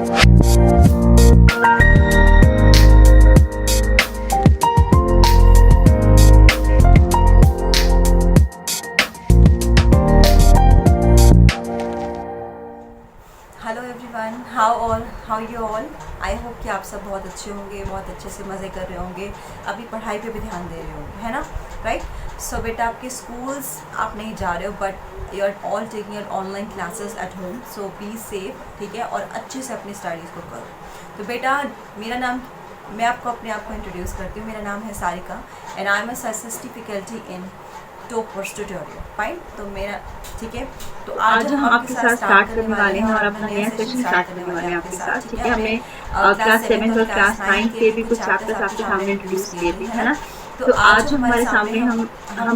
Hello everyone, how you all. I hope कि आप सब बहुत अच्छे होंगे, बहुत अच्छे से मज़े कर रहे होंगे, अभी पढ़ाई पे भी ध्यान दे रहे होंगे, है ना। राइट। सो बेटा, आपके स्कूल्स आप नहीं जा रहे हो, but you are all taking your online classes at home. So be safe, ठीक है, और अच्छे से अपनी स्टडीज़ को करो। तो बेटा, मैं आपको अपने आप को इंट्रोड्यूस करती हूँ। मेरा नाम है Sarika and I am a success faculty in toppers tutorial. Fine. तो मेरा ठीक है। तो आज हम आपके साथ स्टार्ट करने वाले हैं और अपना नया सेशन स्टार्ट करने वाले हैं आपके साथ। ठीक है, हमने क्लास 7 और क्लास 9 के भी कुछ चैप्टर्स आपके सामने इंट्रोड्यूस किए थे, है ना। तो आज जो हमारे सामने हम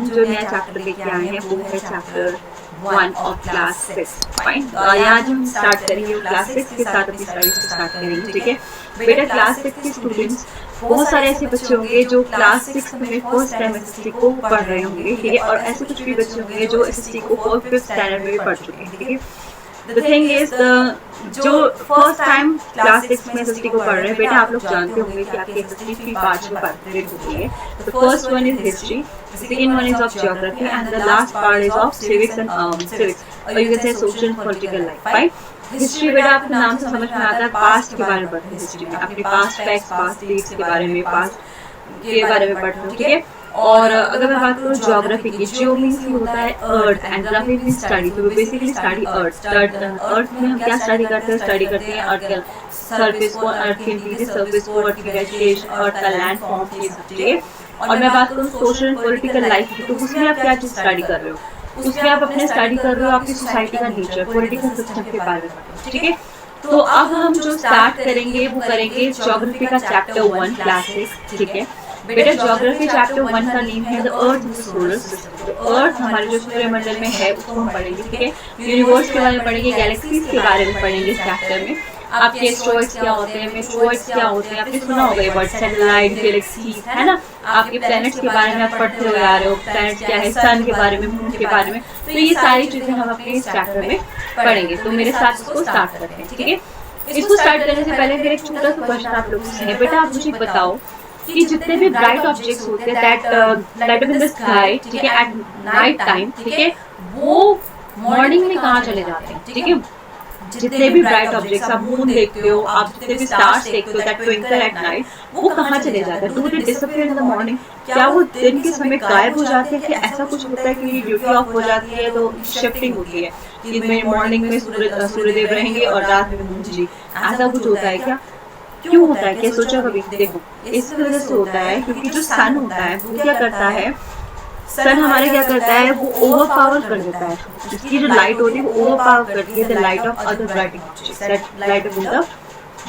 जो नया चैप्टर लेके आए हैं वो है चैप्टर 1 ऑफ क्लास 6। फाइन। आज हम स्टार्ट करेंगे क्लास 6 के साथ अपनी स्टडीज को स्टार्ट करेंगे। ठीक है बेटा, क्लास 6 के स्टूडेंट्स, बहुत सारे ऐसे बच्चे होंगे जो क्लास 6 में फर्स्ट टाइम एसएसटी को पढ़ रहे होंगे। ठीक है, और ऐसे कुछ भी बच्चे होंगे जो एसएसटी को 4th स्टैंडर्ड में भी पढ़ चुके हैं। ठीक है, द थिंग इज, जो फर्स्ट टाइम क्लास 6 में एसएसटी को पढ़ रहे हैं, बेटा आप लोग जानते होंगे कि आपकी एसएसटी 3 पार्ट्स में पार्टिसिपेट होती है। The first one is history, the second one is of geography and the last part is of civics और you can say social political life. Right. History बेटा आपके नाम से समझ में आता है, पास्ट के बारे में पढ़ते हैं। हिस्ट्री में अपने पास्ट फैक्ट्स, पास्ट डेट्स के बारे में, पास्ट के बारे में पढ़ते हैं। ठीक है, और अगर मैं बात करूँ ज्योग्राफी की, जियो मीन्स होता है earth and graphy means study. तो बेसिकली स्टडी अर्थ में हम क्या स्टडी करते हैं अर्थ के सरफेस को, अर्थ के नीचे सरफेस को, अर्थ की वेजिटेशन, अर्थ का लैंड फॉर्म। ठीक है, और मैं बात करूँ सोशल एंड पॉलिटिकल लाइफ की, तो उसमें आप क्या चीज स्टडी कर रहे हो, उसमें आप अपने स्टडी कर रहे हो आपकी सोसाइटी का नेचर, पॉलिटिकल सिस्टम के बारे में। ठीक है, तो अब हम जो स्टार्ट करेंगे वो करेंगे ज्योग्राफी का चैप्टर 1 क्लास 6। ठीक है बेटा, ज्योग्राफी चैप्टर 1 का नेम है the earth in solar system. तो अर्थ हमारे जो सूर्यमंडल में है उसको हम पढ़ेंगे। ठीक है, यूनिवर्स के बारे में पढ़ेंगे, गैलेक्सीज के बारे में पढ़ेंगे इस चैप्टर में। आपके एस्ट्रॉइड्स क्या होते हैं, मेट्रॉइड्स क्या होते हैं, आपने सुना होगा ये वर्ड, सैटेलाइट, गैलेक्सीज, है ना। आपके प्लैनेट्स के बारे में आप पढ़ते हुए आ रहे हो, प्लैनेट्स क्या है, सन के बारे में, मून के बारे में। तो ये सारी चीजें हम अपने इस चैप्टर में पढ़ेंगे। तो मेरे साथ इसको स्टार्ट करते हैं। ठीक है, इसको स्टार्ट करने से पहले मेरा एक छोटा सा क्वेश्चन आप लोगों से है। बेटा आप मुझे बताओ कि जितने भी ब्राइट ऑब्जेक्ट्स होते हैं that light up in the sky, ठीक है, एट नाइट टाइम, ठीक है, वो मॉर्निंग में कहाँ चले जाते हैं। ठीक है, जितने भी ब्राइट ऑब्जेक्ट्स, आप मून देखते हो, आप जितने भी स्टार्स देखते हो दैट ट्विंकल एट नाइट, वो कहाँ चले जाते हैं। Do they disappear in the morning, क्या वो दिन के समय गायब हो जाते हैं, कि ऐसा कुछ होता है कि ड्यूटी ऑफ हो जाती है तो शिफ्टिंग होती है कि मॉर्निंग में सूर्यदेव रहेंगे और रात में मून जी, ऐसा कुछ होता है क्या, क्यों होता है, क्या सोचा कभी। देखो इस वजह से होता है क्योंकि जो सन होता है वो क्या करता है, सन हमारे क्या करता है, वो ओवर पावर कर देता है, इसकी जो लाइट होती है वो ओवर पावर करती है the light of other bright objects that light up in the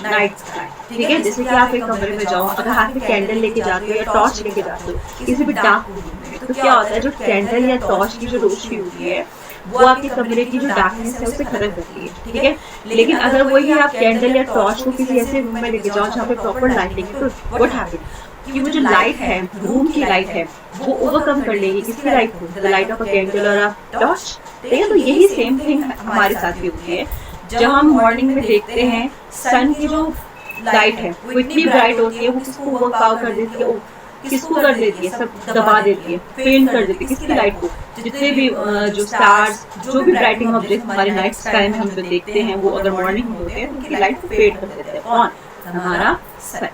night sky. ठीक है, जैसे कि आप एक कमरे में जाओ, अगर हाथ में कैंडल लेके जाते हो या टॉर्च लेके जाते हो किसी भी डार्क रूम में, तो क्या होता है, जो कैंडल या टॉर्च की जो रोशनी होती है वो आपके कमरे की जो डार्कनेस है उसे खत्म करती है। ठीक है, लेकिन अगर वही आप कैंडल या टॉर्च को किसी ऐसे रूम में लेके जाओ जहाँ पे प्रॉपर लाइटिंग है, तो व्हाट हैपन कि वो जो लाइट है, रूम की लाइट है, वो ओवरकम कर लेगी किसकी लाइट को, the light of a candle और अ टॉर्च। ठीक है, तो यही सेम थिंग हमारे साथ भी होती है। जब हम मॉर्निंग में देखते हैं सन की जो लाइट है वो इतनी ब्राइट होती है, वो किसको ओवरपावर कर देती है, किसको कर देती है, सब दबा देती है, फेंट कर देती है किसकी लाइट को, जितने भी जो स्टार्स, जो भी ब्राइटिंग ऑब्जेक्ट हमारे नाइट स्काई में हम जो देखते हैं वो अगर मॉर्निंग में होते हैं तो उनकी लाइट को फेड कर देते हैं। कौन, हमारा सन।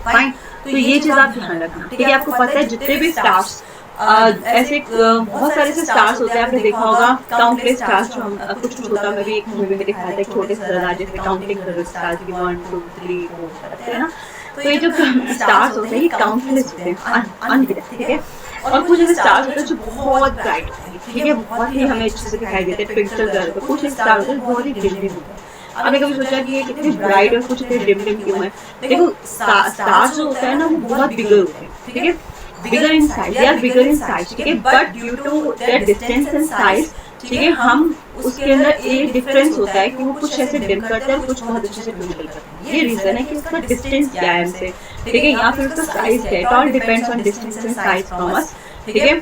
फाइन, तो ये चीज आप ध्यान रखना। ठीक है, आपको पता है जितने भी स्टार्स, ऐसे बहुत सारे से स्टार्स होते हैं, आपने देखा होगा काउंटलेस स्टार्स, जो हम कुछ होता है, मैं भी एक मूवी में दिखाया था, एक छोटे से दरवाजे पे काउंटिंग कर रहे स्टार्स की 1 2 3 4 करते हैं ना। तो ये जो स्टार्स होते हैं ये काउंटलेस होते हैं, अनगिनत। ठीक है, और कुछ ऐसे स्टार्स होते हैं जो बहुत ब्राइट होते हैं। ठीक है, बहुत ही हमें अच्छे से दिखाई देते हैं, ट्विंकल करते हैं। कुछ स्टार होते हैं बहुत ही डिम डिम होते हैं। आपने कभी सोचा कि ये कितने ब्राइट और कुछ इतने डिम डिम क्यों है। देखो स्टार्स जो होता है ना वो बहुत बिगर होते हैं। ठीक है, bigger in size, they are bigger in size. ठीक है, but due to their distance and size, ठीक है, हम उसके अंदर एक डिफरेंस होता है कि वो कुछ ऐसे डिम करते हैं और कुछ बहुत अच्छे से ट्विंकल करते हैं। ये रीजन है कि इसका डिस्टेंस क्या है हमसे। ठीक है, या फिर उसका साइज है। It all depends on distance and size from us. ठीक है,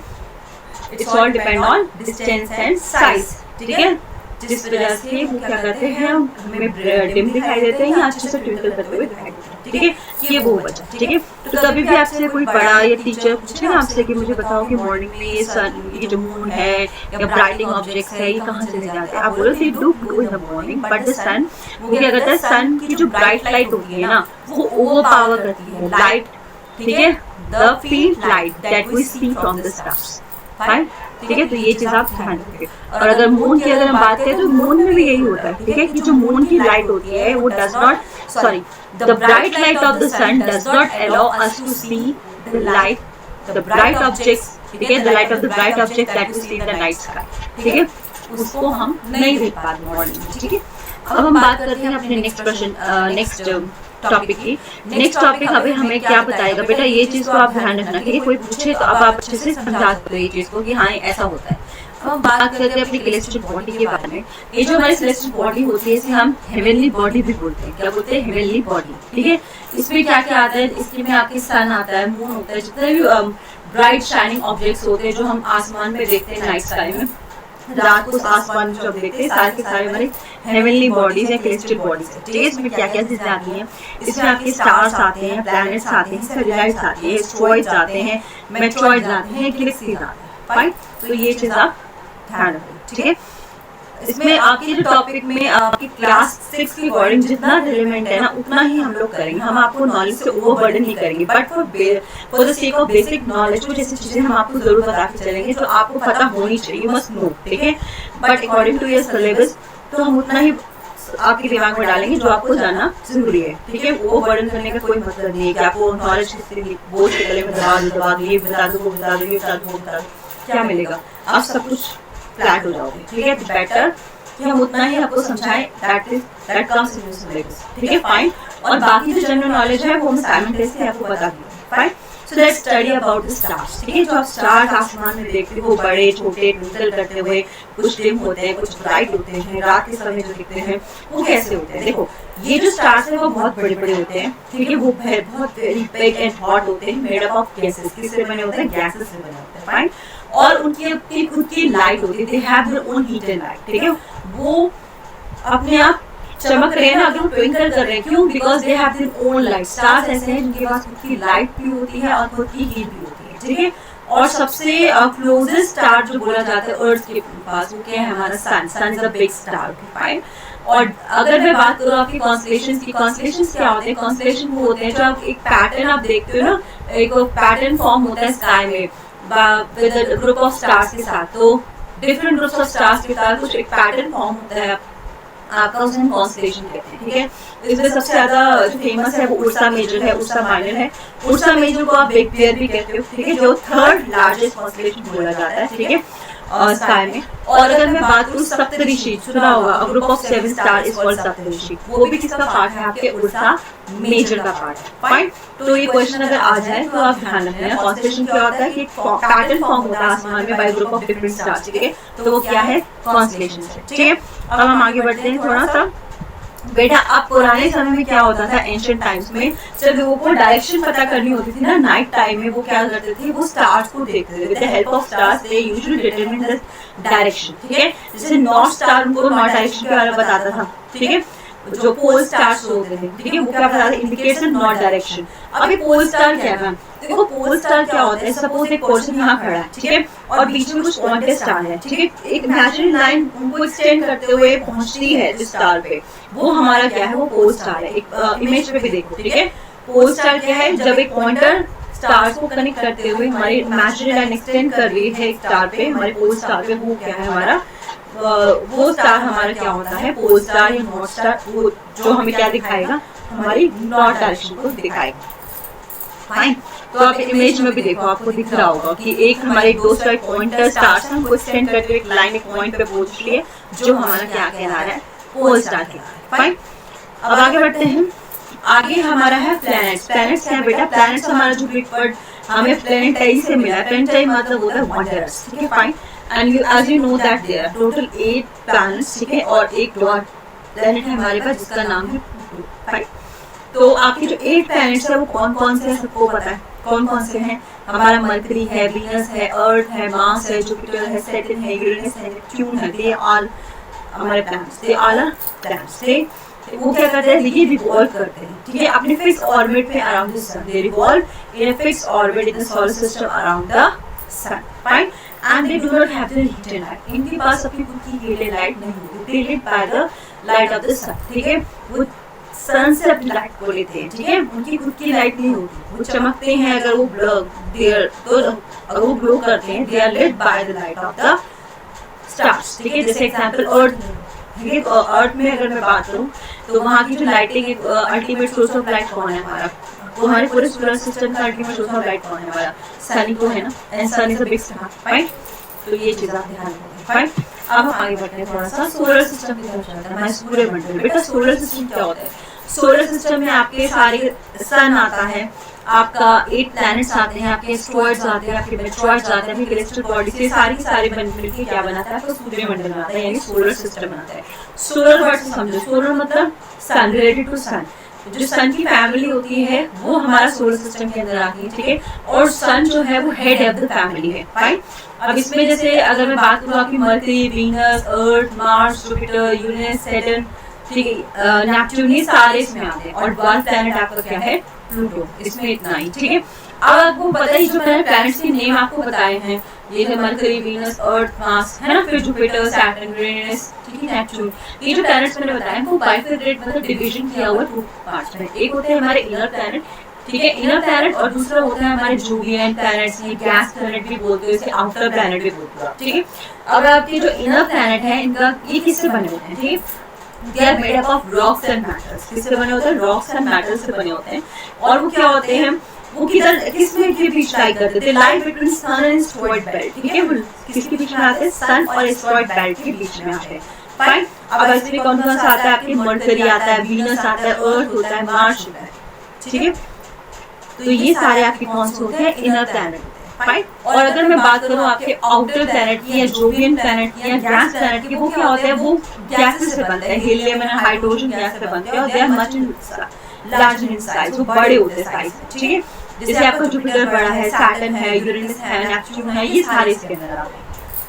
it's all depend on distance and size. ठीक है, जिस वजह से वो क्या करते हैं, हमें डिम दिखाई देते हैं या अच्छे से ट्विंकल करते हुए दिखाई देते हैं। ठीक है, ये वो वजह। ठीक है, तो कभी भी आपसे कोई बड़ा या टीचर पूछे ना आपसे कि मुझे बताओ कि मॉर्निंग में ये सन, ये जो मून है या ब्राइटनिंग ऑब्जेक्ट्स है, ये कहाँ चले जाते हैं, आप बोलो they do glow in the morning, but the sun, वो क्या करता है, सन की जो ब्राइट लाइट होती है ना, वो ओवर पावर करती है लाइट। ठीक है, the field light that we see from the stars. Fine, ठीक है, तो ये चीज आप ध्यान रखिए। और अगर मून की अगर हम बात करें तो मून में भी यही होता है। ठीक है, कि जो मून की लाइट होती है वो does not, sorry, the bright light of the sun does not allow us to see the light, the bright objects. ठीक है, the light of the bright object that we see in the night sky. ठीक है, उसको हम नहीं देख पाते morning में। ठीक है, अब हम बात करते हैं अपने नेक्स्ट क्वेश्चन, नेक्स्ट टॉपिक की। नेक्स्ट टॉपिक अभी हमें क्या बताएगा बेटा, ये चीज को आप ध्यान रखना। ठीक है, कोई पूछे तो अब आप अच्छे से समझा सकते हो ये चीज को कि हाँ ऐसा होता है। अब हम बात करते हैं अपनी सेलेस्टियल बॉडी के बारे में। ये जो हमारी सेलेस्टियल बॉडी होती है इसे हम हेवनली बॉडी भी बोलते हैं। क्या बोलते हैं? Heavenly body. ठीक है, इसमें क्या क्या आता है? इसमें आपके सन आता है, मून होता है, जितने भी ब्राइट शाइनिंग ऑब्जेक्ट्स होते हैं जो हम आसमान में देखते हैं नाइट स्काई में, रात को आसमान जब देखते हैं, सारे के सारे हमारे हेवनली बॉडीज या सेलेस्टियल बॉडीज है। ठीक है, इसमें क्या क्या चीजें आती हैं? इसमें आपके स्टार्स आते हैं, प्लैनेट्स आते हैं, सैटेलाइट्स आते हैं, एस्ट्रॉइड्स आते हैं, मेट्रॉइड्स आते हैं, गैलेक्सीज आते हैं। फाइन, तो ये चीज आप ध्यान रखें। ठीक है, इसमें आपके जो टॉपिक में आपकी क्लास 6 की अकॉर्डिंग जितना रिलेवेंट है ना उतना ही हम लोग करेंगे। हम आपको नॉलेज से ओवरबर्डन नहीं करेंगे, but for the sake of basic knowledge कुछ ऐसी चीजें हम आपको जरूर बता के चलेंगे जो आपको पता होनी चाहिए, यू मस्ट नो। ठीक है, but according to your syllabus तो हम उतना ही आपके दिमाग में डालेंगे जो आपको जानना जरूरी है। ठीक है, वो बर्डन करने का कोई मतलब नहीं है कि आपको नॉलेज बोझ के गले में दबा दो, ये बता दो, वो बता दो, ये बता दो, वो बता दो, क्या मिलेगा? आप सब कुछ फ्लैट हो जाओगे। ठीक है, तो बेटर कि हम उतना ही आपको समझाएं, that comes in your syllabus. ठीक है, फाइन। और बाकी जो जनरल नॉलेज है वो हम साइमल्टेनियसली आपको बता देंगे। Fine, so let's study about the stars. ठीक है, जो आप स्टार्स आसमान में देखते हो, वो बड़े छोटे ट्विंकल करते हुए, कुछ डिम होते हैं, कुछ ब्राइट होते हैं, रात के समय जो दिखते हैं वो कैसे होते हैं? देखो, ये जो स्टार्स है वो बहुत बड़े बड़े होते हैं। ठीक है, वो बहुत वेरी बिग एंड हॉट होते हैं, मेड अप ऑफ गैसेस। किससे बने होते हैं? गैसेस से बने होते हैं। फाइन, और उनकी अपनी खुद की लाइट होती है, they have their own heat and light. ठीक है, वो अपने आप चमक रहे हैं ना, अगर वो ट्विंकल कर रहे हैं, क्यों? Because they have their own light. Stars ऐसे हैं जिनके पास खुद की लाइट भी होती है और खुद की हीट भी होती है। ठीक है, और सबसे क्लोजेस्ट स्टार जो बोला जाता है अर्थ के पास, वो क्या है? हमारा sun. Sun is a big star. Fine, और अगर मैं बात करूँ आपकी कॉन्स्टलेशंस की, कॉन्स्टलेशंस क्या होते हैं? कॉन्स्टलेशन वो होते हैं जो आप एक पैटर्न आप देखते हो ना, एक पैटर्न फॉर्म होता है स्काई में with a group of stars के साथ। तो डिफरेंट ग्रुप्स ऑफ स्टार्स के साथ कुछ एक पैटर्न फॉर्म होता है आपका, उसे हम कॉन्स्टलेशन कहते हैं। ठीक है, इसमें सबसे ज्यादा जो फेमस है वो उर्सा मेजर है, उर्सा माइनर है। उर्सा मेजर को आप बिग बेयर भी कहते हो। ठीक है, जो थर्ड लार्जेस्ट कॉन्स्टलेशन बोला जाता है। ठीक है, स्काई में। और अगर मैं बात करूँ सप्तऋषि, सुना होगा, group of 7 star is called Saptarishi. वो भी किसका पार्ट है? आपके उर्सा मेजर का पार्ट है। फाइन, तो ये क्वेश्चन अगर आ जाए तो आप ध्यान रखना, कॉन्स्टलेशन क्या होता है कि पैटर्न फॉर्म होता है आसमान में bye group of different stars. ठीक है, तो वो क्या है? कॉन्स्टलेशन है। ठीक है, अब हम आगे बढ़ते हैं थोड़ा सा। बेटा, अब पुराने समय में क्या होता था? एंशिएंट टाइम्स में जब लोगों को डायरेक्शन पता करनी होती थी ना नाइट टाइम में, वो क्या करते थे? वो स्टार्स को देखते थे। With the help of stars they usually determine the direction. ठीक है, जैसे नॉर्थ स्टार उनको नॉर्थ डायरेक्शन के बारे में बताता था। ठीक है, जो पोल स्टार्स होते हैं, ठीक है, वो क्या बताते हैं? Indicates north direction. अब ये पोल स्टार क्या है? देखो, पोल स्टार क्या होता है? सपोज एक पर्सन यहाँ खड़ा है, ठीक है, और बीच में कुछ पॉइंटेड स्टार है। ठीक है, एक इमेजिनरी लाइन उनको एक्सटेंड करते हुए पहुंचती है जिस स्टार पे, वो हमारा क्या है? वो पोल स्टार है। एक इमेज पे भी देखो। ठीक है, पोल स्टार क्या है? जब एक पॉइंटर स्टार्स को कनेक्ट करते हुए हमारी इमेजिनरी लाइन एक्सटेंड कर रही है एक स्टार पे, हमारे पोल स्टार पे, वो क्या है? हमारा वो स्टार हमारा क्या होता है? पोल स्टार या नॉर्थ स्टार, वो जो हमें क्या दिखाएगा? हमारी नॉर्थ डायरेक्शन को दिखाएगा। फाइन, तो आप इमेज में भी देखो, आपको दिख रहा होगा कि एक हमारे दो साइड पॉइंटर स्टार्स हैं, वो एक्सटेंड करते हुए एक लाइन एक पॉइंट पे पहुंच रही है जो हमारा क्या कहला रहा है? पोल स्टार कहला रहा है। फाइन, अब आगे बढ़ते हैं। आगे हमारा है प्लैनेट्स। प्लैनेट्स क्या है बेटा? प्लैनेट्स हमारा जो ग्रीक वर्ड हमें प्लैनेटाई से मिला है। प्लैनेटाई मतलब होता है वंडरस। ठीक है, fine, and as you know that there are total 8 planets. ठीक है, और एक डॉट प्लैनेट है हमारे पास जिसका नाम है प्लूटो। फाइन, तो आपके जो 8 प्लैनेट्स है वो कौन कौन से हैं? सबको पता है कौन कौन से हैं? हमारा मरकरी है, वीनस है, अर्थ है, मार्स है, जुपिटर है, सैटर्न है, यूरेनस है, नेपच्यून है। दे ऑल हमारे planets, they all are planets, वो क्या करते हैं, ये रिवॉल्व करते हैं, ठीक है, अपने फिक्स ऑर्बिट में around the sun, they revolve in a fix orbit in the solar system around the sun, fine, and they do not have the heated light, इनके पास अपनी खुद की हीटेड लाइट नहीं होती, they live by the light of the sun, ठीक है, वो सन से अपनी लाइट को लेते हैं, ठीक है, उनकी खुद की लाइट नहीं होती, वो चमकते हैं, अगर वो अगर वो ग्लो करते हैं, they are lit by the light of the stars, ठीक है, जैसे एग्जांपल अर्थ में अगर मैं बात करूं तो वहाँ की जो लाइटिंग है, अल्टीमेट सोर्स ऑफ लाइट कौन है हमारा, तो हमारे पूरे सोलर सिस्टम का अल्टीमेट सोर्स ऑफ लाइट कौन है हमारा, सन ही तो है ना, and sun is a big star, fine, तो ये चीज आप ध्यान रखें, फाइन। अब हम आगे बढ़ते हैं थोड़ा सा सोलर सिस्टम की तरफ चलते हैं, हमारे सूर्यमंडल। बेटा सोलर सिस्टम क्या होता है, सोलर सिस्टम में आपके सारे सन आता है, आपका 8 प्लैनेट्स आते हैं, आपके एस्ट्रॉइड्स आते हैं, आपके मेट्रॉइड्स आते हैं, आपके कैलेस्ट्रल बॉडी से सारे मिलकर क्या बनाता है, आपका सूर्यमंडल बनाता है, यानी सोलर सिस्टम बनाता है। सोलर वर्ड से समझो, सोलर मतलब सन, रिलेटेड टू सन, जो सन की फैमिली होती है वो हमारा सोलर सिस्टम के अंदर आती है, ठीक है, और सन जो है वो हेड ऑफ द फैमिली है, फाइन। अब इसमें जैसे अगर मैं बात करूँ आपकी मर्क्यूरी, वीनस, अर्थ, मार्स, जुपिटर, यूरेनस, सैटर्न, ठीक है, नेपच्यून, ये सारे इसमें आते हैं, और ड्वार्फ प्लैनेट आपका क्या है, प्लूटो, इसमें इतना ही, ठीक है। अब आपको पता ही जो मैंने प्लैनेट्स के नेम आपको बताए हैं, ये जो मरकरी, वीनस, अर्थ, मार्स है ना, फिर जुपिटर, सैटर्न, यूरेनस, ठीक है, नेपच्यून, ये जो प्लैनेट्स मैंने बताए हैं वो बाइफरकेट मतलब डिवीजन किया हुआ 2 पार्ट्स में, एक होते हैं हमारे इनर प्लैनेट, ठीक है, इनर प्लैनेट, और दूसरा होता है हमारे जूलियन प्लैनेट्स, ये गैस प्लैनेट भी बोलते हैं, इसे आउटर प्लैनेट भी बोलते हैं, ठीक है। अब आपके जो इनर प्लैनेट है इनका ये किससे बने होते हैं, ठीक है, they are made up of rocks and metals, किससे बने होते हैं, रॉक्स एंड मेटल्स से बने होते हैं, और वो क्या होते हैं, वो किधर किसमें के बीच लाई करते हैं, lie between sun and asteroid belt, ठीक है, वो किसके बीच में आते हैं, सन और एस्ट्रॉइड बेल्ट के बीच में आते हैं, फाइन। अब इसमें कौन कौन सा आता है, आपके मरकरी आता है, वीनस आता है, अर्थ होता है, मार्स होता है, ठीक है, तो ये सारे आपके कौन से होते हैं, इनर प्लैनेट, फाइन। और अगर मैं बात करूं आपके आउटर प्लैनेट की या जोवियन प्लैनेट की या गैस प्लैनेट की, वो क्या होते हैं, वो गैसेस से बनते हैं, हीलियम एंड हाइड्रोजन गैस से बनते हैं, और they are much large in size, वो बड़े होते हैं साइज में, ठीक है, जैसे आपका जुपिटर बड़ा है, सैटर्न है, यूरेनस है, नेपच्यून है, ये सारे इसके अंदर आते हैं,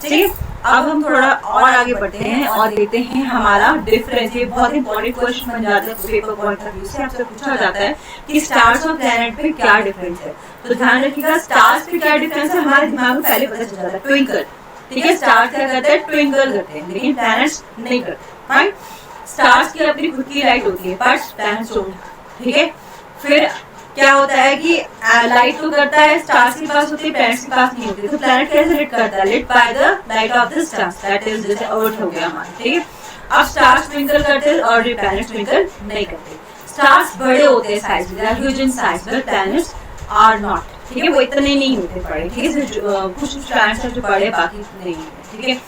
ठीक है। अब हम थोड़ा और आगे बढ़ते हैं और देखते हैं हमारा डिफरेंस, ये बहुत इंपॉर्टेंट क्वेश्चन बन जाता है पेपर पॉइंट ऑफ व्यू से, आपसे पूछा जाता है कि स्टार्स और प्लैनेट पे क्या डिफरेंस है, तो ध्यान रखिएगा स्टार्स पे क्या डिफरेंस है, हमारे दिमाग में पहले पता चल जाता है, ट्विंकल, ठीक है, स्टार क्या करते हैं, ट्विंकल करते हैं, लेकिन प्लैनेट्स नहीं करते, फाइन। स्टार्स की अपनी खुद की लाइट होती है, बट प्लैनेट्स डोंट, ठीक है। फिर क्या होता है कि लाइट तो करता है, स्टार्स के पास होती है, प्लैनेट्स के पास नहीं होती, तो प्लैनेट कैसे लिट करता है, lit by the light of the stars, that is जैसे अर्थ हो गया हमारा, ठीक है। अब स्टार्स ट्विंकल करते हैं और प्लैनेट्स ट्विंकल नहीं करते, स्टार्स बड़े होते हैं साइज में, they are huge in size, but planets are not, ठीक है, वो इतने नहीं होते बड़े, ठीक है, कुछ प्लैनेट्स हैं जो बड़े, बाकी नहीं है, ठीक है।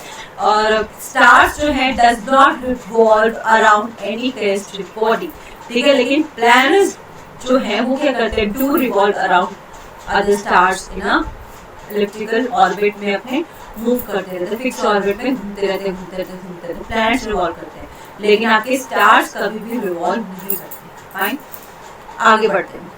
और स्टार्स जो है does not revolve around any terrestrial body, ठीक है, लेकिन प्लैनेट्स जो है वो क्या करते हैं, do revolve around other stars in a elliptical orbit में अपने मूव करते रहते हैं, फिक्स ऑर्बिट में घूमते रहते हैं, प्लैनेट्स रिवॉल्व करते हैं, लेकिन आपके स्टार्स कभी भी रिवॉल्व नहीं करते, फाइन। आगे बढ़ते हैं,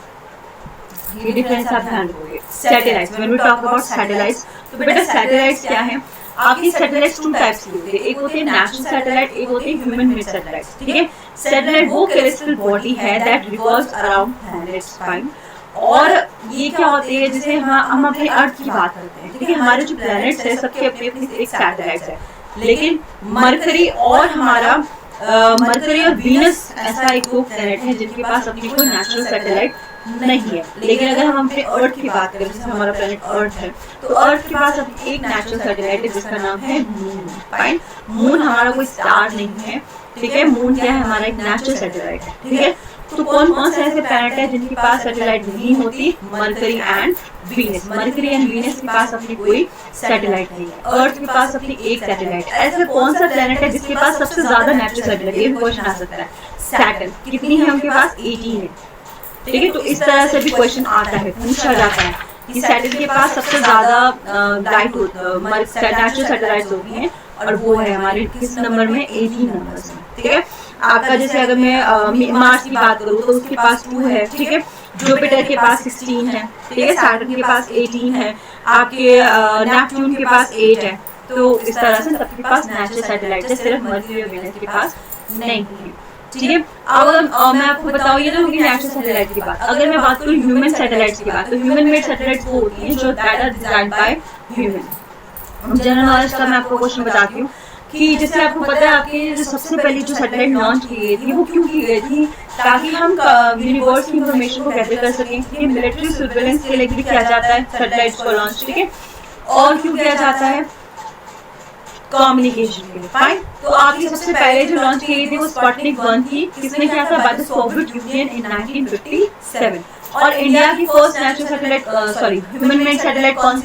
ये डिफरेंस आप ध्यान रखोगे। Satellites, when we talk about satellites, तो बेटा सैटेलाइट्स क्या है, आपकी सैटेलाइट्स 2 टाइप्स की होती है, एक होती है नेचुरल सैटेलाइट, एक होती है ह्यूमन मेड सैटेलाइट्स, ठीक है। सैटेलाइट वो कैरेस्ट्रियल बॉडी है that revolves around planets, fine. और ये क्या होती है, जैसे हम अपने अर्थ की बात करते हैं, ठीक है, हमारे जो प्लैनेट्स है सबके अपने अपने एक सैटेलाइट्स है, लेकिन मरकरी और हमारा मरकरी और वीनस ऐसा एक दो प्लैनेट है जिनके पास अपनी कोई नेचुरल सैटेलाइट नहीं है। लेकिन अगर हम अपने अर्थ की बात करें, जैसे हमारा प्लैनेट अर्थ है, तो अर्थ के पास अपनी एक नेचुरल सैटेलाइट है जिसका नाम है मून, फाइन। मून हमारा कोई स्टार नहीं है, ठीक है, मून क्या है, हमारा एक नेचुरल सैटेलाइट है, ठीक है। तो कौन कौन से ऐसे प्लैनेट है जिनके पास सैटेलाइट नहीं होती, mercury and Venus. Mercury and Venus के पास अपनी कोई सैटेलाइट नहीं है, अर्थ के पास अपनी एक सैटेलाइट। ऐसा कौन सा प्लैनेट है जिसके पास सबसे ज्यादा नेचुरल सैटेलाइट, ये भी क्वेश्चन आ सकता है। सैटर्न, कितनी है उनके पास, 18 है, ठीक है। तो इस तरह से भी क्वेश्चन आता है, पूछा जाता है कि सैटर्न के पास सबसे ज्यादा लाइट नेचुरल सैटेलाइट्स होती हैं, और वो है हमारे किस नंबर में, 18 नंबर में, ठीक है। आपका जैसे अगर मैं मार्स की बात करूँ तो उसके पास 2 है, ठीक है। जुपिटर के पास 16 है, ठीक है। सैटर्न के पास 18 है, आपके नेपच्यून के पास 8 है, तो इस तरह से सबके पास नेचुरल सैटेलाइट है, सिर्फ मर्क्यूरी और वीनस के पास नहीं है। ठीक है, अब मैं आपको बताऊँ, ये तो होगी नेचुरल सैटेलाइट की बात। अगर मैं बात करूँ ह्यूमन सैटेलाइट्स की बात, तो ह्यूमन मेड सैटेलाइट्स वो होती हैं जो that are designed by human. General knowledge का मैं आपको क्वेश्चन बताती हूँ कि जैसे आपको पता है, आपकी जो सबसे पहली जो सैटेलाइट लॉन्च की गई थी वो क्यों की गई थी, ताकि हम यूनिवर्स की इंफॉर्मेशन को गैदर कर सकें। ठीक है, मिलिट्री सर्वेलेंस के लिए भी किया जाता है सैटेलाइट्स को लॉन्च। ठीक है, और क्यों किया जाता है, कम्युनिकेशन के लिए। फाइन, तो आपकी सबसे पहले जो लॉन्च की गई थी वो स्पुतनिक 1 थी। किसने किया था, by the Soviet Union in 1957। और इंडिया की first natural satellite human made satellite कौन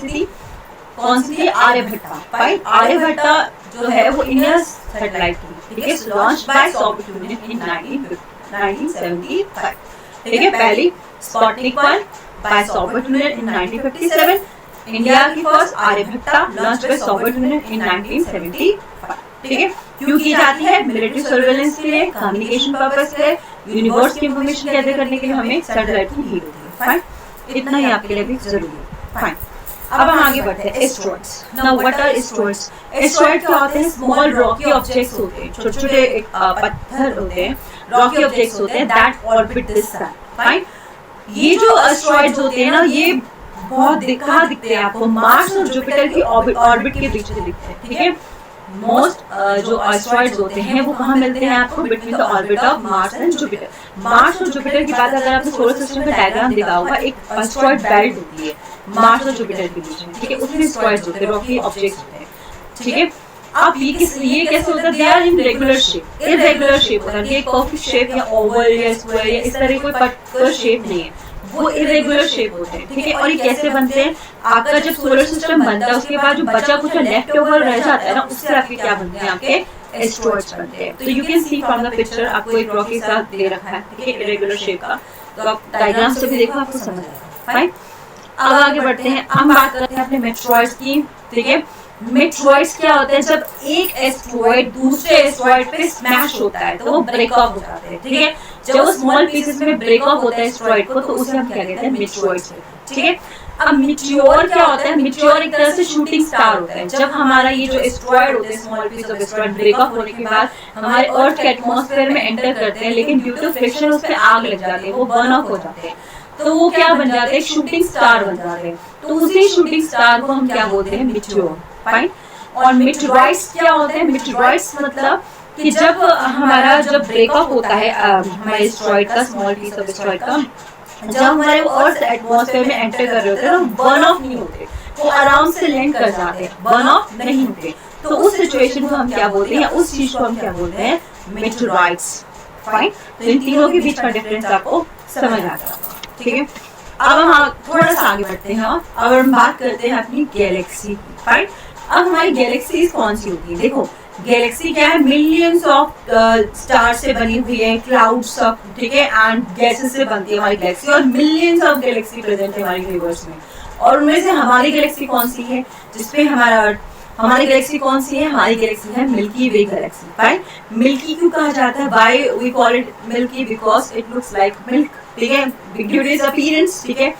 सी थी, आर्यभट्टा। फाइन, आर्यभट्टा जो है वो इंडिया सैटेलाइट थी। ठीक है, launch by Soviet Union in 1975। ठीक है, पहली Sputnik 1 by Soviet Union in 1957। India की first Aryabhata launch by Soviet Union in 1975। ठीक है, क्यों की जाती है, मिलिट्री सर्वेलेंस के लिए, कम्युनिकेशन पर्पस के लिए, यूनिवर्स की इंफॉर्मेशन गैदर करने के लिए हमें सैटेलाइट की नीड होती है। फाइन, इतना ही आपके लिए भी जरूरी है। फाइन, अब हम आगे बढ़ते हैं। Asteroids. Now what are asteroids? Asteroid क्या होते हैं, स्मॉल रॉकी ऑब्जेक्ट्स होते हैं, छोटे छोटे पत्थर होते हैं, रॉकी ऑब्जेक्ट्स होते हैं that orbit this sun. Fine, ये जो एस्ट्रॉइड्स होते हैं ना, ये बहुत कहाँ दिखते हैं आपको, मार्स और जुपिटर की ऑर्बिट के बीच में दिखते हैं। ठीक है, मोस्ट जो एस्ट्रॉइड्स होते हैं वो कहाँ मिलते हैं आपको, between the orbit of Mars and Jupiter. Mars और जुपिटर की बात अगर आपने सोलर सिस्टम का डायग्राम देखा होगा, एक एस्ट्रॉइड बेल्ट होती है मार्स और जुपिटर के बीच में। ठीक है, उसमें एस्ट्रॉइड्स होते हैं, रॉकी ऑब्जेक्ट्स होते हैं। ठीक है, अब ये कैसे होता है, they are in regular shape, irregular shape होता है, परफेक्ट शेप या ओवल या स्क्वायर या इस तरह कोई पर्टिकुलर शेप नहीं है, वो इरेगुलर शेप होते हैं। ठीक है, और ये कैसे बनते हैं, आपका जब सोलर सिस्टम बनता है उसके बाद जो बचा कुछ लेफ्ट ओवर रह जाता है ना, उससे आपके क्या बनते हैं, आपके एस्ट्रॉइड्स बनते हैं। तो you can see from the picture, आपको एक रॉकी साथ दे रखा है। ठीक है, इरेगुलर शेप का, तो आप डायग्राम से भी देखो आपको समझ आएगा। फाइन, अब आगे बढ़ते हैं, हम बात करते हैं अपने मेट्रॉइड्स की। ठीक है, मेट्रॉइड्स क्या होते हैं, जब एक एस्ट्रॉइड दूसरे एस्ट्रॉइड पे स्मैश होता है तो वो ब्रेक ऑफ हो जाते हैं। ठीक है, जब वो स्मॉल पीसेस में ब्रेक ऑफ होता है एस्ट्रॉइड को, तो उसे हम क्या कहते हैं, मेट्रॉइड्स। ठीक है, अब मिटियोर क्या होता है, मिटियोर एक तरह से शूटिंग स्टार होता है। जब हमारा ये जो एस्ट्रॉइड होते हैं, small piece of asteroid break off होने के बाद हमारे अर्थ के एटमॉस्फेयर में एंटर करते हैं, लेकिन ड्यू टू फ्रिक्शन उस पे आग लग जाती है, वो बर्न ऑफ हो जाते हैं, तो वो क्या बन जाते हैं, शूटिंग स्टार बन जाते हैं। तो उसी शूटिंग स्टार को हम क्या बोलते हैं, मिटियोर। फाइन, और मेटेरॉइड्स क्या होते हैं, मेटेरॉइड्स मतलब कि जब हमारा जब ब्रेक ऑफ होता है हमारे एस्ट्रॉइड का, स्मॉल पीस ऑफ एस्ट्रॉइड का, जब हमारे अर्थ एटमॉस्फेयर में एंटर कर रहे होते हैं, तो बर्न ऑफ नहीं होते, वो आराम से लैंड कर जाते हैं, बर्न ऑफ नहीं होते। तो उस सिचुएशन को हम क्या बोलते हैं, या उस चीज को हम क्या बोलते हैं, मेटेरॉइड्स। फाइन, तो इन तीनों के बीच का डिफरेंस आपको समझ आ जाएगा। ठीक है, अब हम थोड़ा सा आगे बढ़ते हैं। अब हम बात करते हैं अपनी गैलेक्सी की। फाइन, अब हमारी गैलेक्सीज कौन सी होती है, देखो गैलेक्सी क्या है, मिलियंस ऑफ स्टार से बनी हुई है, क्लाउड्स ऑफ, ठीक है, एंड गैसेस से बनती है हमारी गैलेक्सी, और मिलियंस ऑफ गैलेक्सी प्रेजेंट है हमारे यूनिवर्स में। और उनमें से हमारी गैलेक्सी कौन सी है, जिसपे हमारी गैलेक्सी कौन सी है, हमारी गैलेक्सी है Milky Way galaxy. Fine, milky क्यों कहा जाता है, why we call it milky, because it looks like milk. ठीक है, ड्यू टू इट्स अपीयरेंस। ठीक है,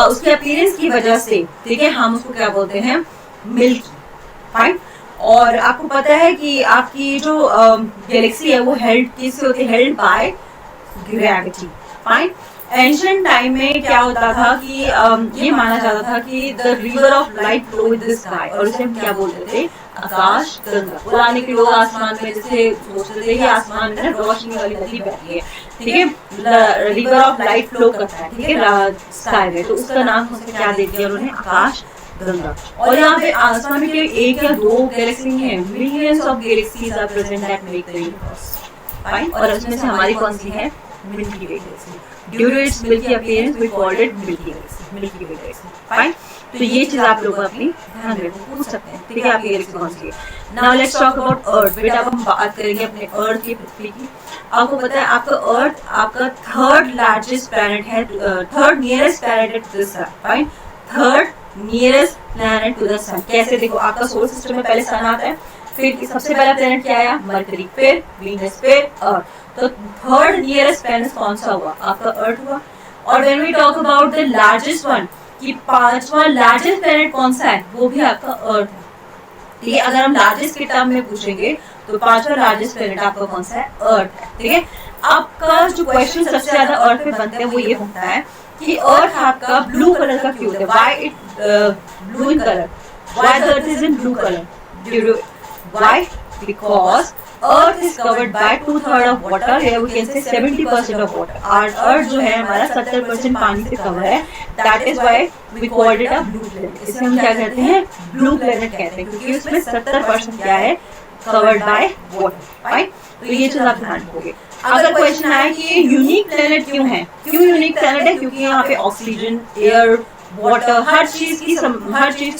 उसके अपीयरेंस की वजह से, ठीक है, हम उसको क्या बोलते हैं, मिल्की। फाइन, और आपको पता है कि आपकी जो गैलेक्सी है वो हेल्ड किससे होती है, held by gravity. Fine, ancient time में क्या होता था कि ये माना जाता था कि the river of light flow with the sky, और उसे हम क्या बोलते थे, आकाश गंगा। पुराने के लोग आसमान में जैसे सोचते थे कि आसमान में रोशनी वाली नदी बहती है, ठीक है, रिवर ऑफ लाइट फ्लो करता है, ठीक है, स्काई में, तो उसका नाम उसे क्या दे दिया उन्होंने, आकाश गंगा। और यहाँ पे आसमान में एक या दो गैलेक्सी नहीं है, millions of galaxies are present that make the universe. Fine, और उसमें से हमारी कौन सी है, Milky Way galaxy. Due to its milky appearance we called it Milky Way galaxy. Fine, तो ये चीज आप लोग अपनी ध्यान रखो, पूछ सकते हैं, ठीक है, आपकी गैलेक्सी कौन सी है। Now let's talk about earth. बेटा अब हम बात करेंगे अपने अर्थ की, पृथ्वी की। आपको पता है आपका अर्थ आपका थर्ड लार्जेस्ट प्लैनेट है, third nearest planet to the sun. Fine, third nearest planet to the sun. कैसे, देखो आपका सोलर सिस्टम में पहले सन आता है, फिर सबसे पहला प्लैनेट क्या आया, मरकरी, फिर वीनस, फिर अर्थ। तो थर्ड नियरेस्ट प्लैनेट कौन सा हुआ, आपका अर्थ हुआ। और when we talk about the largest one, कि पांचवा लार्जेस्ट प्लैनेट कौन सा है, वो भी आपका अर्थ है। ठीक है। अगर हम लार्जेस्ट के टर्म में पूछेंगे तो पांचवा लार्जेस्ट प्लेनेट आपका कौन सा है? अर्थ है, ठीक है। आपका जो क्वेश्चन सबसे ज्यादा अर्थ पे बनते हैं वो ये होता है कि अर्थ आपका ब्लू कलर का क्यों होता है? Why it blue in colour? Why the earth is in blue colour? Why? Because earth is covered by 2/3 of water, या we can say 70% of water. और अर्थ जो है हमारा 70% पानी से कवर है, that is why we called it a blue planet. इसे हम क्या कहते हैं? ब्लू प्लेनेट कहते हैं, क्योंकि उसमें 70% क्या है? Covered by water, right. तो ये चीज आप ध्यान रखोगे। अगर क्वेश्चन आया कि ये यूनिक प्लेनेट क्यों है? क्यों यूनिक प्लेनेट है? क्योंकि यहाँ पे ऑक्सीजन, एयर, वाटर, हर चीज की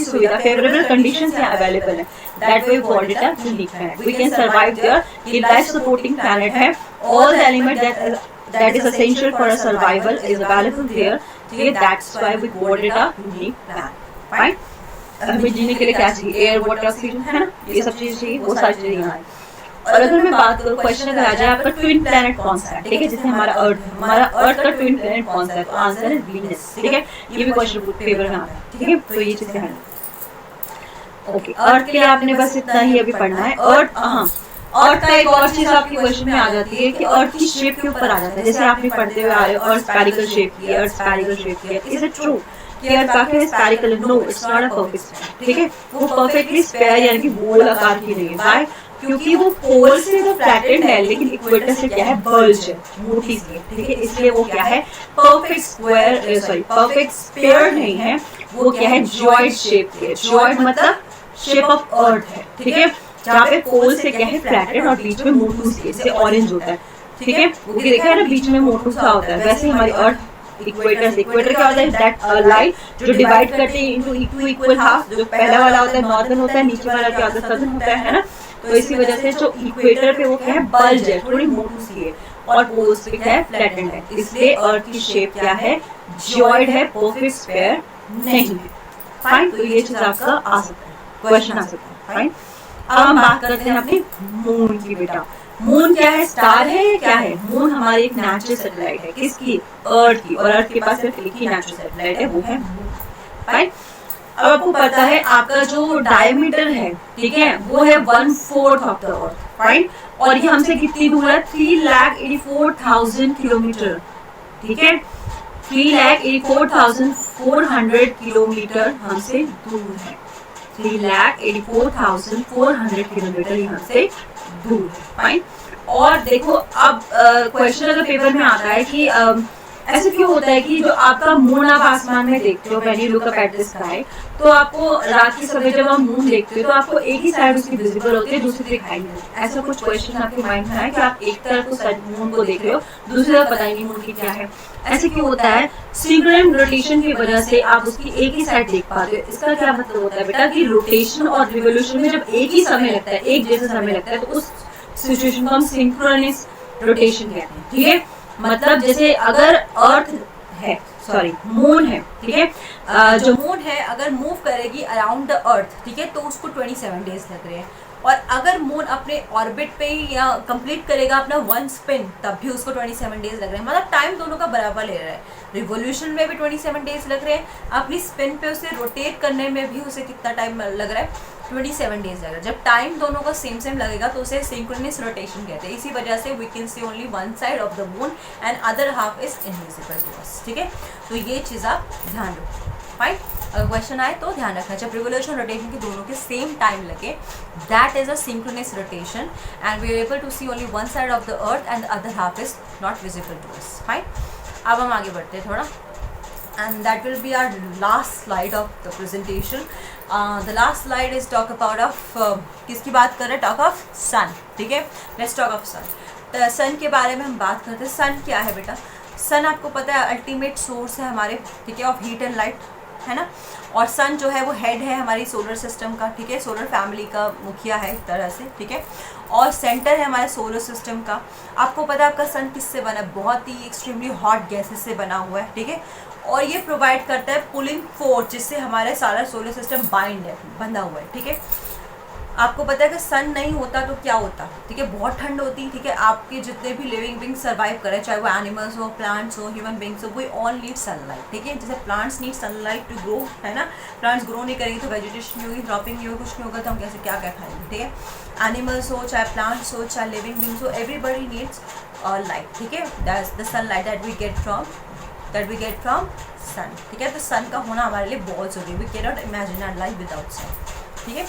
सुविधा, फेवरेबल कंडीशंस यहाँ अवेलेबल है। That way called it a unique planet. We can survive there. ये लाइफ सपोर्टिंग प्लेनेट है। All the element that is essential for a survival is available there, ठीक है। That's why we called it a unique planet, right. हमें जीने के लिए क्या चाहिए? एयर, वाटर, ऑक्सीजन, है ना, ये सब चीजें चाहिए, वो सारी चीजें यहाँ है। और अगर मैं बात करूँ, क्वेश्चन अगर आ जाए आपका ट्विन प्लैनेट कौन सा है, ठीक है, जैसे हमारा अर्थ का ट्विन प्लैनेट कौन सा है, तो आंसर है वीनस, ठीक है। ये भी क्वेश्चन पेपर में आता है, ठीक है। तो ये चीजें हैं। ओके, अर्थ के लिए आपने बस इतना ही अभी पढ़ना है। अर्थ, हाँ, अर्थ का एक और चीज आपके क्वेश्चन में आ जाती है कि अर्थ की शेप के ऊपर आ जाता है। जैसे आपने पढ़ते हुए आ रहे हो, अर्थ स्फेरिकल शेप की, अर्थ स्फेरिकल शेप की। इज इट ट्रू कि अर्थ काफी spherical? No, it's not a perfect sphere, ठीक है। वो परफेक्टली स्फेयर यानी कि गोल आकार की नहीं है। व्हाई? क्योंकि वो पोल से तो फ्लैटेंड है, लेकिन इक्वेटर से क्या है? बल्ज है, मोटी सी है, ठीक है। इसलिए वो क्या है? Perfect square, sorry, perfect sphere नहीं है, वो क्या है? जॉइंट शेप है। जॉइंट मतलब शेप ऑफ अर्थ है, ठीक है। जहाँ पे पोल से क्या है? फ्लैटेंड, और बीच में मोटू सी, जैसे ऑरेंज होता है, ठीक है। वो देखा है ना, बीच में मोटू सा होता है। वैसे हमारी अर्थ इक्वेटर क्या होता है? दैट लाइन जो डिवाइड करते हैं इनटू टू इक्वल हाफ। जो पहला वाला होता है नॉर्दर्न होता है, नीचे वाला क्या होता है? सदर्न होता है ना। तो इसी वजह से जो इक्वेटर पे वो क्या है? बल्ज है, थोड़ी मोटू सी है, और पोल्स पे क्या है? फ्लैटेंड है। इसलिए अर्थ की शेप क्या है? जॉइंट है, परफेक्ट स्फीयर नहीं है, फाइन। तो ये चीज आपका आ सकता है, क्वेश्चन आ सकता है, फाइन। अब हम बात करते हैं अपनी मून की। बेटा, मून क्या है? स्टार है या क्या है? मून हमारी एक नेचुरल सैटेलाइट है। किसकी? अर्थ की। और अर्थ के पास सिर्फ एक ही नेचुरल सैटेलाइट है, वो है मून, राइट। अब आपको पता है आपका जो डायमीटर है, ठीक है, वो है 1/4 ऑफ द अर्थ, राइट। और ये हमसे कितनी दूर है? 3,84,000 किलोमीटर, ठीक है। 3,84,400 किलोमीटर हमसे दूर है। 3,84,400 किलोमीटर हमसे दूर है, फाइन। और देखो, अब क्वेश्चन अगर पेपर में आता है कि ऐसे क्यों होता है कि जो आपका मून आप आसमान में देखते हो, when you look up at the sky, तो आपको रात की समय जब आप मून देखते हो तो आपको एक ही साइड उसकी विजिबल होती है, दूसरी दिखाई नहीं देती। ऐसा कुछ क्वेश्चन आपके माइंड में है कि आप एक तरफ तो मून को देख रहे हो, दूसरी तरफ पता ही नहीं मून की क्या है। ऐसे क्यों होता है? सिंक्रोनस रोटेशन की वजह से आप उसकी एक ही साइड देख पाते हो। इसका क्या मतलब होता है बेटा कि रोटेशन और रिवोल्यूशन में जब एक ही समय लगता है, एक जैसा समय लगता है, तो उस सिचुएशन को हम सिंक्रोनस रोटेशन कहते हैं, ठीक है। मतलब जैसे अगर अर्थ है, सॉरी, मून है, ठीक है, जो मून है अगर मूव करेगी अराउंड द अर्थ, ठीक है, तो उसको 27 डेज लग रहे हैं। और अगर मून अपने ऑर्बिट पे ही या कंप्लीट करेगा अपना 1 स्पिन, तब भी उसको 27 डेज लग रहे हैं। मतलब टाइम दोनों का बराबर ले रहा है। रिवोल्यूशन में भी 27 डेज लग रहे हैं, अपनी स्पिन पे उसे रोटेट करने में भी उसे कितना टाइम लग रहा है? 27 डेज लग रहा है। जब टाइम दोनों का सेम लगेगा तो उसे सिंक्रोनस रोटेशन कहते हैं। इसी वजह से we can see only one side of the moon and other half is invisible to us, ठीक है। तो ये चीज़ आप ध्यान रखो, फाइन। अगर क्वेश्चन आए तो ध्यान रखना, जब रिवोल्यूशन रोटेशन के दोनों के सेम टाइम लगे, that is a synchronous rotation and we are able to see only one side of the earth and the other half is not visible to us, fine. अब हम आगे बढ़ते हैं थोड़ा, and that will be our last slide of the presentation. The last slide is talk about of किसकी बात कर रहे हैं? talk of sun, ठीक है। let's talk of sun. सन के बारे में हम बात करते हैं। सन क्या है बेटा? सन आपको पता है अल्टीमेट सोर्स है हमारे, ठीक है, ऑफ हीट एंड लाइट, है ना। और सन जो है वो हेड है हमारी सोलर सिस्टम का, ठीक है, सोलर फैमिली का मुखिया है एक तरह से, ठीक है। और सेंटर है हमारे सोलर सिस्टम का। आपको पता है आपका सन किससे बना है? बहुत ही एक्सट्रीमली हॉट गैसेस से बना हुआ है, ठीक है। और ये प्रोवाइड करता है पुलिंग फोर्स, जिससे हमारे सारा सोलर सिस्टम बाइंड है, बंधा हुआ है, ठीक है। आपको पता है कि सन नहीं होता तो क्या होता, ठीक है, बहुत ठंड होती, ठीक है, आपके जितने भी लिविंग बींग्स सर्वाइव करें, चाहे वो एनिमल्स हो, प्लांट्स हो, ह्यूमन बींग्स हो, वी ऑल नीड सनलाइट, ठीक है। जैसे plants need sunlight to grow, है ना, प्लांट्स ग्रो नहीं करेंगे तो वेजिटेशन नहीं होगी, क्रॉपिंग नहीं होगी, कुछ नहीं होगा तो हम कैसे क्या क्या खाएंगे, ठीक है। एनिमल्स हो, चाहे प्लांट्स हो, चाहे लिविंग बींग्स हो, एवरीबडी नीड्स लाइट, ठीक है, that's the sunlight that we get from sun, ठीक है। तो सन का होना हमारे लिए बहुत ज़रूरी है, we can not imagine our life without sun, ठीक है।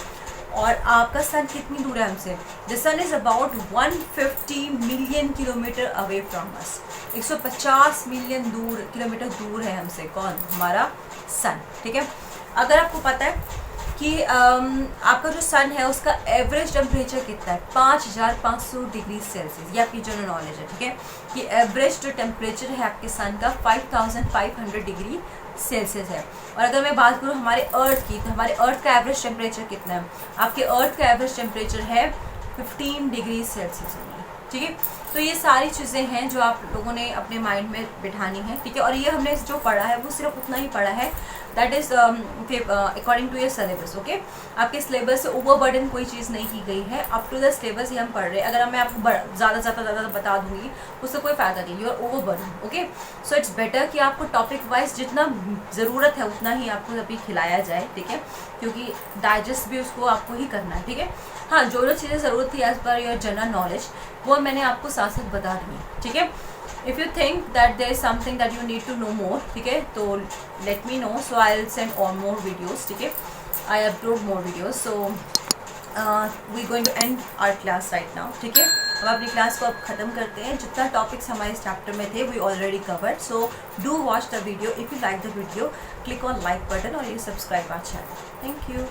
और आपका सन कितनी दूर है हमसे? The sun is about 150 million kilometre away from us, 150 million kilometre दूर है हमसे, कौन? हमारा सन, ठीक है। अगर आपको पता है कि आपका जो सन है उसका एवरेज टेम्परेचर कितना है, 5500 डिग्री सेल्सियस, ये आपकी जनरल नॉलेज है, ठीक है, कि एवरेज जो टेम्परेचर है आपके सन का 5500 डिग्री सेल्सियस है। और अगर मैं बात करूँ हमारे अर्थ की, तो हमारे अर्थ का एवरेज टेम्परेचर कितना है? आपके अर्थ का एवरेज टेम्परेचर है 15 डिग्री सेल्सियस, ठीक है। तो ये सारी चीज़ें हैं जो आप लोगों ने अपने माइंड में बिठानी है, ठीक है। और ये हमने जो पढ़ा है वो सिर्फ उतना ही पढ़ा है, that is according to your syllabus, okay. आपके सिलेबस से ओवरबर्डन कोई चीज़ नहीं की गई है, अप टू द सिलेबस ही हम पढ़ रहे हैं। अगर मैं आपको ज़्यादा बता दूंगी उससे कोई फ़ायदा नहीं, you are overburden, okay. So it's better कि आपको टॉपिक वाइज जितना ज़रूरत है उतना ही आपको अभी खिलाया जाए, ठीक है, क्योंकि डाइजेस्ट भी उसको आपको ही करना है, ठीक है। हाँ, जो चीज़ें ज़रूरत थी as per your general knowledge वो मैंने आपको साथ साथ बता दी है, ठीक है। If you think that there is something that you need to know more, ठीक है, तो let me know, so I will send on more videos, ठीक है, I upload more videos. So we going to end our class right now, ठीक है। अब अपनी class को अब ख़त्म करते हैं, जितना टॉपिक्स हमारे इस चैप्टर में थे we already covered. So do watch the video, if you like the video click on like button और you subscribe our channel. Thank you.